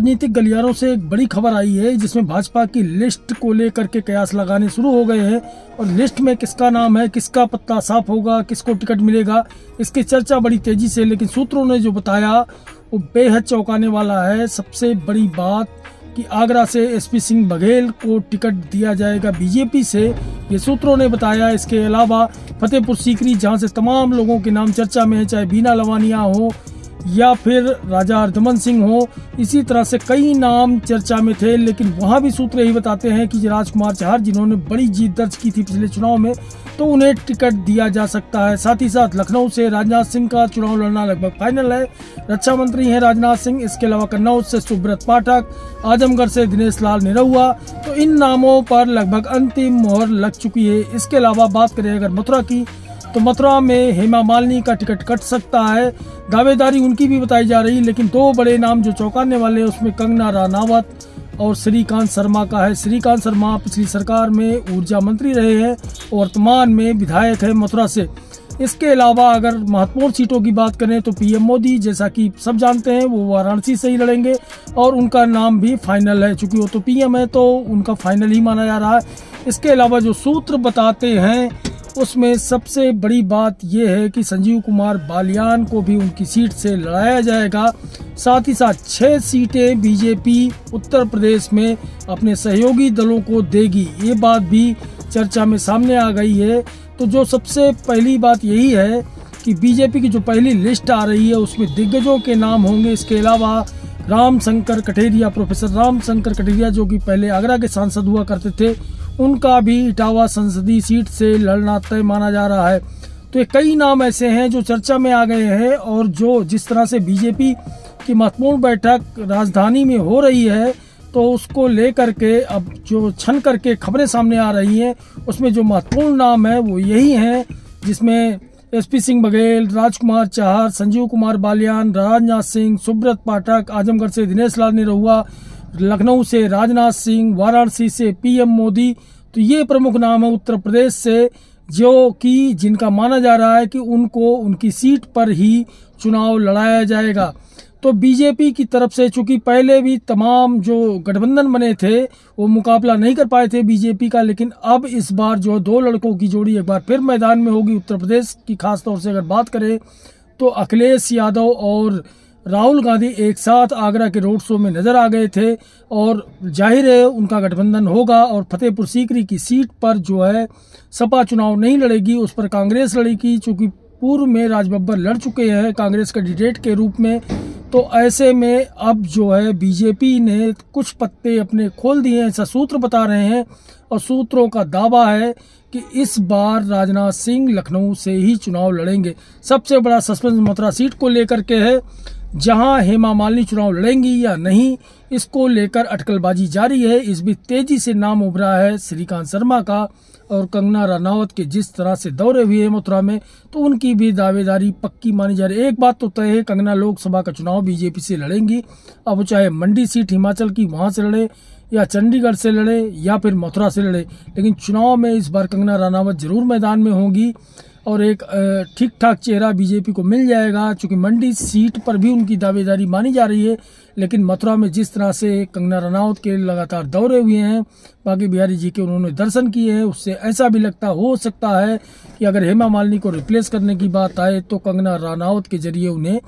राजनीतिक गलियारों से एक बड़ी खबर आई है जिसमें भाजपा की लिस्ट को लेकर के कयास लगाने शुरू हो गए हैं और लिस्ट में किसका नाम है, किसका पत्ता साफ होगा, किसको टिकट मिलेगा, इसकी चर्चा बड़ी तेजी से, लेकिन सूत्रों ने जो बताया वो बेहद चौंकाने वाला है। सबसे बड़ी बात कि आगरा से एसपी सिंह बघेल को टिकट दिया जाएगा बीजेपी से, ये सूत्रों ने बताया। इसके अलावा फतेहपुर सीकरी, जहां से तमाम लोगों के नाम चर्चा में है, चाहे बीना लवानिया हो या फिर राजा हरदमन सिंह हो, इसी तरह से कई नाम चर्चा में थे, लेकिन वहां भी सूत्र यही बताते हैं कि राजकुमार चाहर, जिन्होंने बड़ी जीत दर्ज की थी पिछले चुनाव में, तो उन्हें टिकट दिया जा सकता है। साथ ही साथ लखनऊ से राजनाथ सिंह का चुनाव लड़ना लगभग फाइनल है। रक्षा मंत्री हैं राजनाथ सिंह। इसके अलावा कन्नौज से सुब्रत पाठक, आजमगढ़ से दिनेश लाल निरहुआ, तो इन नामों पर लगभग अंतिम मोहर लग चुकी है। इसके अलावा बात करें अगर मथुरा की, तो मथुरा में हेमा मालिनी का टिकट कट सकता है। दावेदारी उनकी भी बताई जा रही है, लेकिन दो बड़े नाम जो चौंकाने वाले हैं उसमें कंगना रनावत और श्रीकांत शर्मा का है। श्रीकांत शर्मा पिछली सरकार में ऊर्जा मंत्री रहे हैं और वर्तमान में विधायक है मथुरा से। इसके अलावा अगर महत्वपूर्ण सीटों की बात करें तो पीएम मोदी, जैसा कि सब जानते हैं, वो वाराणसी से ही लड़ेंगे और उनका नाम भी फाइनल है। चूंकि वो तो पीएम है तो उनका फाइनल ही माना जा रहा है। इसके अलावा जो सूत्र बताते हैं उसमें सबसे बड़ी बात यह है कि संजीव कुमार बालियान को भी उनकी सीट से लड़ाया जाएगा। साथ ही साथ 6 सीटें बीजेपी उत्तर प्रदेश में अपने सहयोगी दलों को देगी, ये बात भी चर्चा में सामने आ गई है। तो जो सबसे पहली बात यही है कि बीजेपी की जो पहली लिस्ट आ रही है उसमें दिग्गजों के नाम होंगे। इसके अलावा रामशंकर कठेरिया, प्रोफेसर रामशंकर कठेरिया, जो कि पहले आगरा के सांसद हुआ करते थे, उनका भी इटावा संसदीय सीट से लड़ना तय माना जा रहा है। तो ये कई नाम ऐसे हैं जो चर्चा में आ गए हैं और जो जिस तरह से बीजेपी की महत्वपूर्ण बैठक राजधानी में हो रही है, तो उसको लेकर के अब जो छन करके खबरें सामने आ रही हैं उसमें जो महत्वपूर्ण नाम है वो यही हैं, जिसमें एसपी सिंह बघेल, राजकुमार चाहर, संजीव कुमार बालियान, राजनाथ सिंह, सुब्रत पाठक, आजमगढ़ से दिनेश लाल निरहुआ, लखनऊ से राजनाथ सिंह, वाराणसी से पीएम मोदी। तो ये प्रमुख नाम है उत्तर प्रदेश से, जो कि जिनका माना जा रहा है कि उनको उनकी सीट पर ही चुनाव लड़ाया जाएगा। तो बीजेपी की तरफ से चूंकि पहले भी तमाम जो गठबंधन बने थे वो मुकाबला नहीं कर पाए थे बीजेपी का, लेकिन अब इस बार जो 2 लड़कों की जोड़ी एक बार फिर मैदान में होगी। उत्तर प्रदेश की खास तौर से अगर बात करें तो अखिलेश यादव और राहुल गांधी एक साथ आगरा के रोड शो में नजर आ गए थे और जाहिर है उनका गठबंधन होगा। और फतेहपुर सीकरी की सीट पर जो है सपा चुनाव नहीं लड़ेगी, उस पर कांग्रेस लड़ेगी, चूंकि पूर्व में राज बब्बर लड़ चुके हैं कांग्रेस कैंडिडेट के रूप में। तो ऐसे में अब जो है बीजेपी ने कुछ पत्ते अपने खोल दिए हैं, ऐसा सूत्र बता रहे हैं। और सूत्रों का दावा है कि इस बार राजनाथ सिंह लखनऊ से ही चुनाव लड़ेंगे। सबसे बड़ा सस्पेंस मथुरा सीट को लेकर के है, जहां हेमा मालिनी चुनाव लड़ेंगी या नहीं, इसको लेकर अटकलबाजी जारी है। इस बीच तेजी से नाम उभरा है श्रीकांत शर्मा का और कंगना रनावत के जिस तरह से दौरे हुए हैं मथुरा में, तो उनकी भी दावेदारी पक्की मानी जा रही है। एक बात तो तय है, कंगना लोकसभा का चुनाव बीजेपी से लड़ेंगी। अब चाहे मंडी सीट हिमाचल की वहां से लड़े या चंडीगढ़ से लड़े या फिर मथुरा से लड़े, लेकिन चुनाव में इस बार कंगना रनावत जरूर मैदान में होंगी और एक ठीक ठाक चेहरा बीजेपी को मिल जाएगा। चूंकि मंडी सीट पर भी उनकी दावेदारी मानी जा रही है, लेकिन मथुरा में जिस तरह से कंगना रनावत के लगातार दौरे हुए हैं, बाकी बिहारी जी के उन्होंने दर्शन किए हैं, उससे ऐसा भी लगता हो सकता है कि अगर हेमा मालिनी को रिप्लेस करने की बात आए तो कंगना रनावत के जरिए उन्हें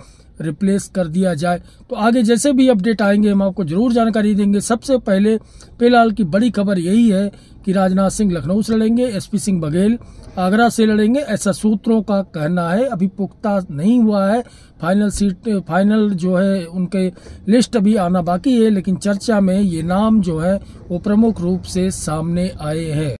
रिप्लेस कर दिया जाए। तो आगे जैसे भी अपडेट आएंगे हम आपको जरूर जानकारी देंगे। सबसे पहले फिलहाल की बड़ी खबर यही है कि राजनाथ सिंह लखनऊ से लड़ेंगे, एसपी सिंह बघेल आगरा से लड़ेंगे, ऐसा सूत्रों का कहना है। अभी पुख्ता नहीं हुआ है, फाइनल जो है उनके लिस्ट अभी आना बाकी है, लेकिन चर्चा में ये नाम जो है वो प्रमुख रूप से सामने आए हैं।